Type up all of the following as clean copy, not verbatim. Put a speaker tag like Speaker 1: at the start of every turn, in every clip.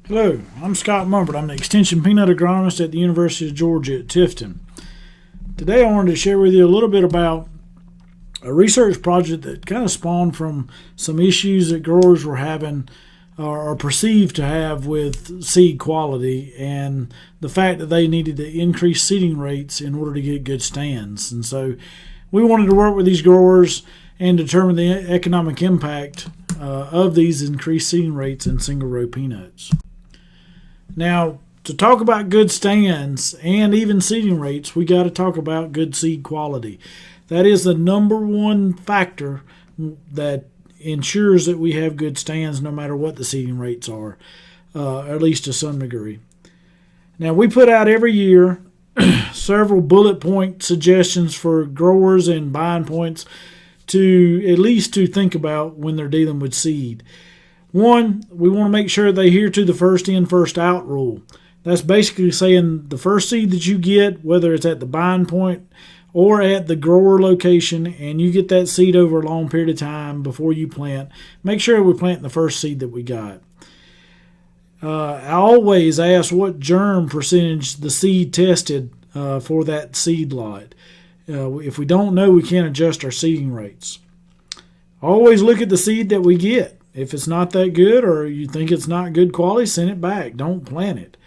Speaker 1: Hello, I'm Scott Monfort. I'm the Extension Peanut Agronomist at the University of Georgia at Tifton. Today I wanted to share with you a little bit about a research project that kind of spawned from some issues that growers were having or perceived to have with seed quality and the fact that they needed to increase seeding rates in order to get good stands. And so we wanted to work with these growers and determine the economic impact of these increased seeding rates in single row peanuts. Now, to talk about good stands and even seeding rates, we got to talk about good seed quality. That is the number one factor that ensures that we have good stands no matter what the seeding rates are, at least to some degree. Now, we put out every year several bullet point suggestions for growers and buying points to at least to think about when they're dealing with seed. One, we want to make sure they adhere to the first in, first out rule. That's basically saying the first seed that you get, whether it's at the buying point or at the grower location, and you get that seed over a long period of time before you plant, make sure we plant the first seed that we got. I always ask what germ percentage the seed tested for that seed lot. If we don't know, we can't adjust our seeding rates. Always look at the seed that we get. If it's not that good or you think it's not good quality, send it back. Don't plant it.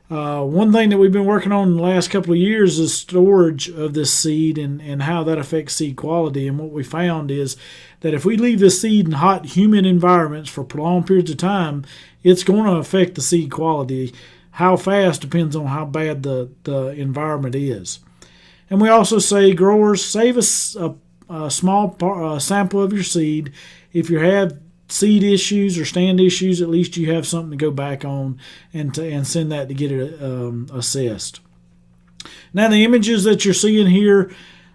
Speaker 1: One thing that we've been working on in the last couple of years is storage of this seed and how that affects seed quality. And what we found is that if we leave this seed in hot, humid environments for prolonged periods of time, it's going to affect the seed quality. How fast depends on how bad the environment is. And we also say, growers, save a small sample of your seed. If you have seed issues or stand issues, at least you have something to go back on and send that to get it assessed. Now, the images that you're seeing here,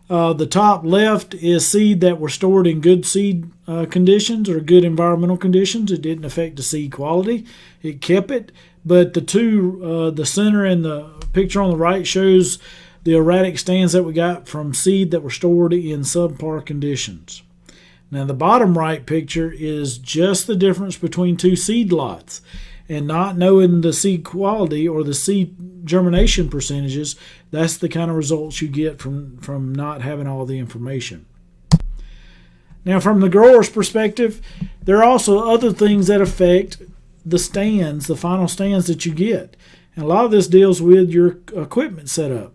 Speaker 1: the top left is seed that were stored in good seed conditions or good environmental conditions. It didn't affect the seed quality. It kept it. But the center and the picture on the right shows the erratic stands that we got from seed that were stored in subpar conditions. Now, the bottom right picture is just the difference between two seed lots, and not knowing the seed quality or the seed germination percentages, that's the kind of results you get from not having all the information. Now, from the grower's perspective, there are also other things that affect the stands, the final stands that you get. And a lot of this deals with your equipment setup.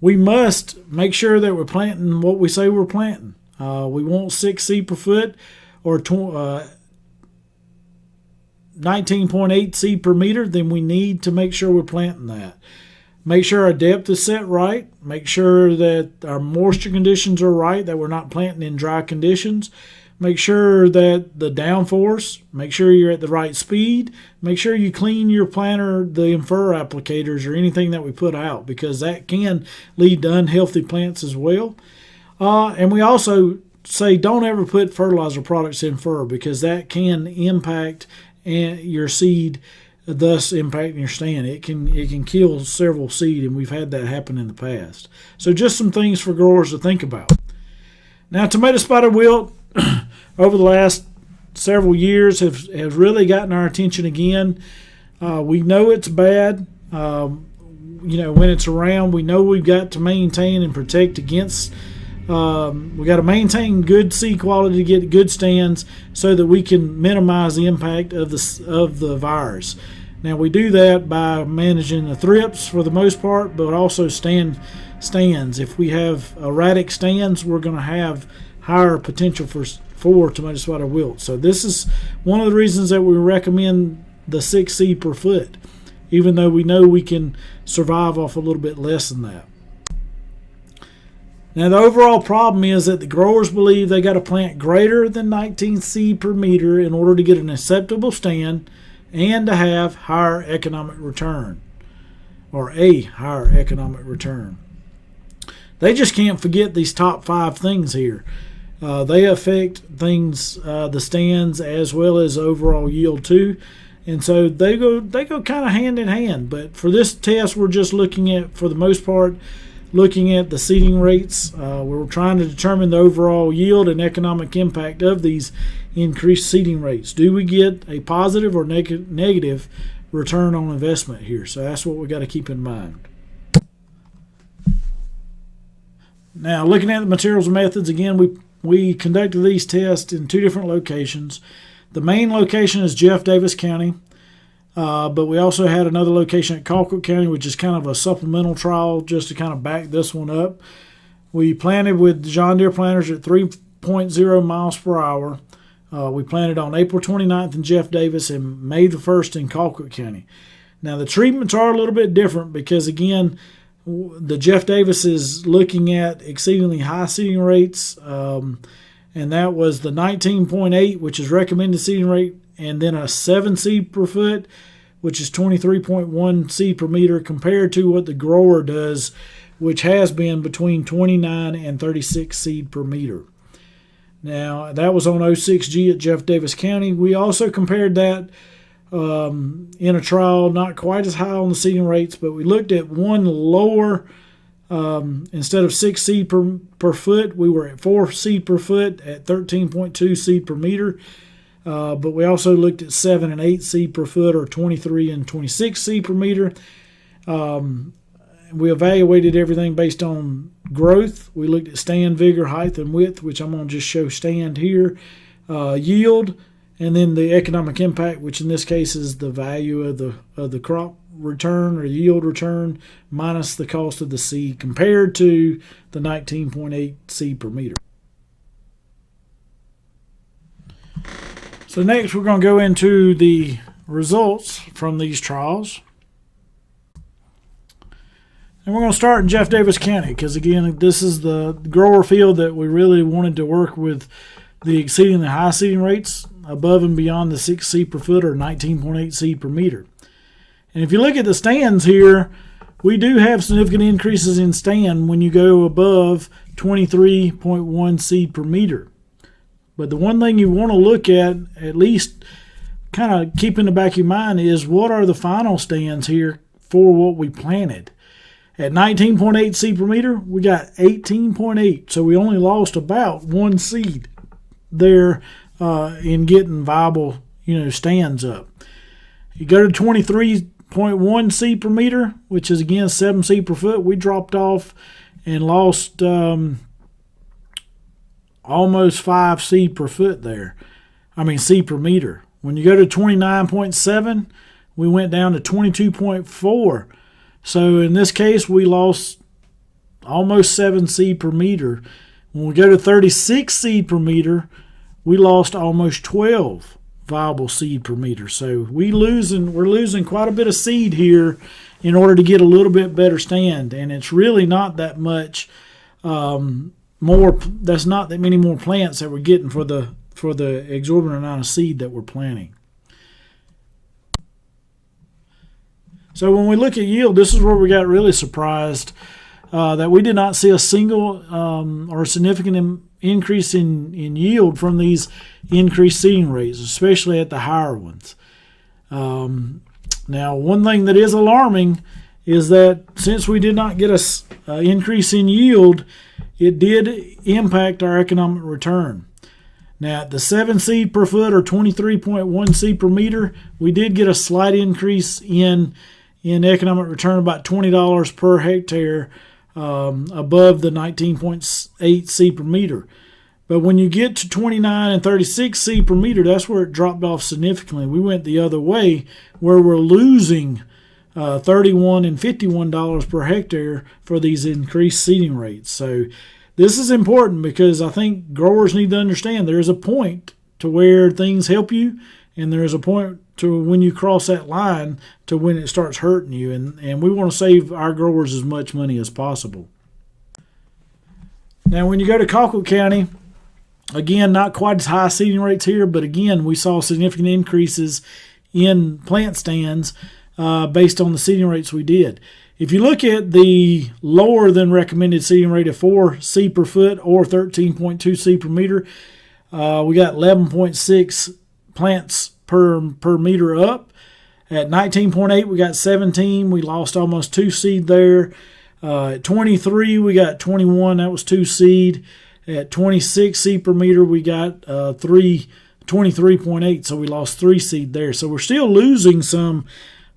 Speaker 1: We must make sure that we're planting what we say we're planting. We want 6 seed per foot or 19.8 seed per meter, then we need to make sure we're planting that. Make sure our depth is set right. Make sure that our moisture conditions are right, that we're not planting in dry conditions. Make sure that the downforce, make sure you're at the right speed. Make sure you clean your planter, the infer applicators or anything that we put out, because that can lead to unhealthy plants as well. And we also say don't ever put fertilizer products in fur, because that can impact your seed, thus impacting your stand. It can kill several seed, and we've had that happen in the past. So just some things for growers to think about. Now, tomato spotted wilt over the last several years have really gotten our attention again. We know it's bad. When it's around, we know we've got to maintain and protect against. We got to maintain good seed quality to get good stands so that we can minimize the impact of the virus. Now, we do that by managing the thrips for the most part, but also stands. If we have erratic stands, we're going to have higher potential for tomato spotted wilt. So this is one of the reasons that we recommend the 6 seed per foot, even though we know we can survive off a little bit less than that. Now, the overall problem is that the growers believe they got to plant greater than 19 seed per meter in order to get an acceptable stand and to have higher economic return, or a higher economic return. They just can't forget these top 5 things here. They affect things, the stands, as well as overall yield too, and so they go kind of hand in hand. But for this test, we're just looking at, for the most part, looking at the seeding rates. We're trying to determine the overall yield and economic impact of these increased seeding rates. Do we get a positive or negative return on investment here? So that's what we got to keep in mind. Now, looking at the materials and methods, again, we conducted these tests in 2 different locations. The main location is Jeff Davis County, but we also had another location at Colquitt County, which is kind of a supplemental trial just to kind of back this one up. We planted with John Deere planters at 3.0 miles per hour. We planted on April 29th in Jeff Davis and May the 1st in Colquitt County. Now, the treatments are a little bit different because, again, the Jeff Davis is looking at exceedingly high seeding rates, and that was the 19.8, which is recommended seeding rate, and then a 7 seed per foot, which is 23.1 seed per meter, compared to what the grower does, which has been between 29 and 36 seed per meter. Now, that was on 06G at Jeff Davis County. We also compared that in a trial, not quite as high on the seeding rates, but we looked at one lower. Instead of 6 seed per foot, we were at 4 seed per foot at 13.2 seed per meter. But we also looked at 7 and 8 seed per foot, or 23 and 26 seed per meter. We evaluated everything based on growth. We looked at stand, vigor, height, and width, which I'm going to just show stand here. Yield, and then the economic impact, which in this case is the value of the crop return or yield return minus the cost of the seed compared to the 19.8 seed per meter. So next we're going to go into the results from these trials. And we're going to start in Jeff Davis County because, again, this is the grower field that we really wanted to work with the exceedingly high seeding rates above and beyond the 6 seed per foot or 19.8 seed per meter. And if you look at the stands here, we do have significant increases in stand when you go above 23.1 seed per meter. But the one thing you want to look at least kind of keep in the back of your mind, is what are the final stands here for what we planted. At 19.8 seed per meter, we got 18.8. So we only lost about 1 seed there in getting viable, stands up. You go to 23.1 seed per meter, which is again 7 seed per foot. We dropped off and lost almost 5 seed per foot there. Seed per meter. When you go to 29.7, we went down to 22.4. So in this case, we lost almost 7 seed per meter. When we go to 36 seed per meter, we lost almost 12 viable seed per meter. So we're losing quite a bit of seed here in order to get a little bit better stand. And it's really not that much more. That's not that many more plants that we're getting for the exorbitant amount of seed that we're planting. So when we look at yield, this is where we got really surprised that we did not see a single or significant increase in yield from these increased seeding rates, especially at the higher ones. Now, one thing that is alarming is that since we did not get an increase in yield, it did impact our economic return. Now, at the 7 seed per foot or 23.1 seed per meter, we did get a slight increase in economic return, about $20 per hectare above the 19.8 seed per meter. But when you get to 29 and 36 seed per meter, that's where it dropped off significantly. We went the other way, where we're losing $31 and $51 per hectare for these increased seeding rates. So this is important because I think growers need to understand there is a point to where things help you, and there is a point to when you cross that line to when it starts hurting you. And we want to save our growers as much money as possible. Now, when you go to Colquitt County, again, not quite as high seeding rates here, but again, we saw significant increases in plant stands based on the seeding rates we did. If you look at the lower than recommended seeding rate of 4 seed per foot or 13.2 seed per meter, we got 11.6 plants per meter up. At 19.8, we got 17. We lost almost 2 seed there. At 23, we got 21. That was 2 seed. At 26 seed per meter, we got 23.8. So we lost 3 seed there. So we're still losing some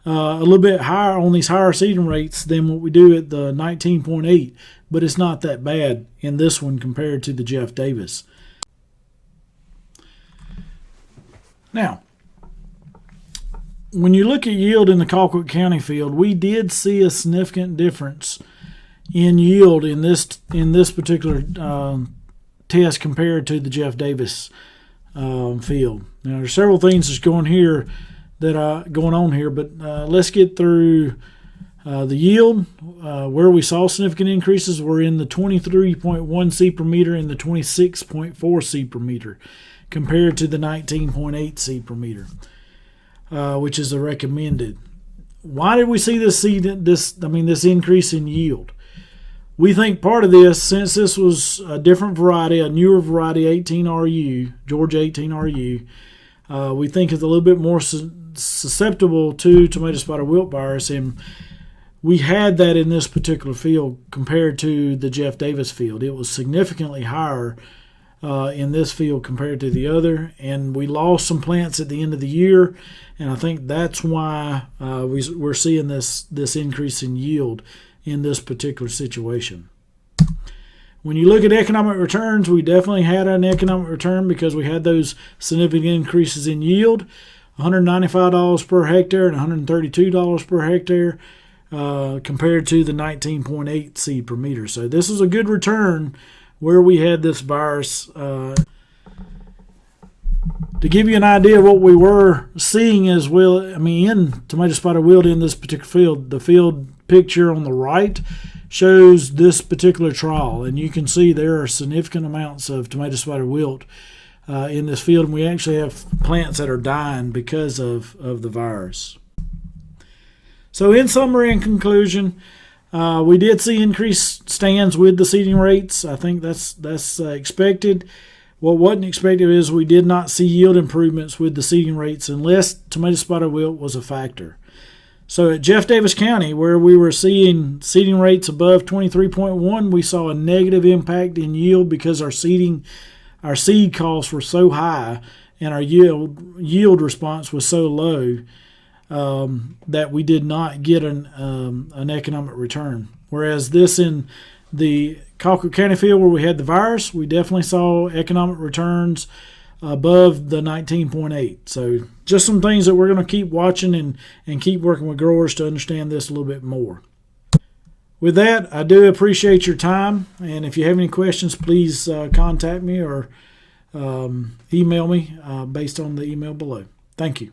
Speaker 1: a little bit higher on these higher seeding rates than what we do at the 19.8. But it's not that bad in this one compared to the Jeff Davis. Now, when you look at yield in the Colquitt County field, we did see a significant difference in yield in this particular test compared to the Jeff Davis field. Now, there's several things that's going on here, but let's get through the yield. Where we saw significant increases were in the 23.1 seed per meter and the 26.4 seed per meter compared to the 19.8 seed per meter, which is the recommended. Why did we see this increase in yield? We think part of this, since this was a different variety, a newer variety, 18RU, Georgia 18RU, we think it's a little bit more susceptible to tomato spotted wilt virus, and we had that in this particular field compared to the Jeff Davis field. It was significantly higher in this field compared to the other, and we lost some plants at the end of the year, and I think that's why we're seeing this increase in yield in this particular situation. When you look at economic returns, we definitely had an economic return because we had those significant increases in yield, $195 per hectare and $132 per hectare compared to the 19.8 seed per meter. So this is a good return where we had this virus. To give you an idea of what we were seeing as well, in tomato spotted wilt in this particular field, the field picture on the right shows this particular trial, and you can see there are significant amounts of tomato spotted wilt in this field, and we actually have plants that are dying because of the virus. So in summary and conclusion, we did see increased stands with the seeding rates. I think that's expected. What wasn't expected is we did not see yield improvements with the seeding rates unless tomato spotted wilt was a factor. So at Jeff Davis County, where we were seeing seeding rates above 23.1, we saw a negative impact in yield because our seed costs were so high and our yield response was so low that we did not get an economic return. Whereas this in the Colquitt County field where we had the virus, we definitely saw economic returns above the 19.8. So just some things that we're going to keep watching and keep working with growers to understand this a little bit more. With that, I do appreciate your time, and if you have any questions, please contact me or email me based on the email below. Thank you.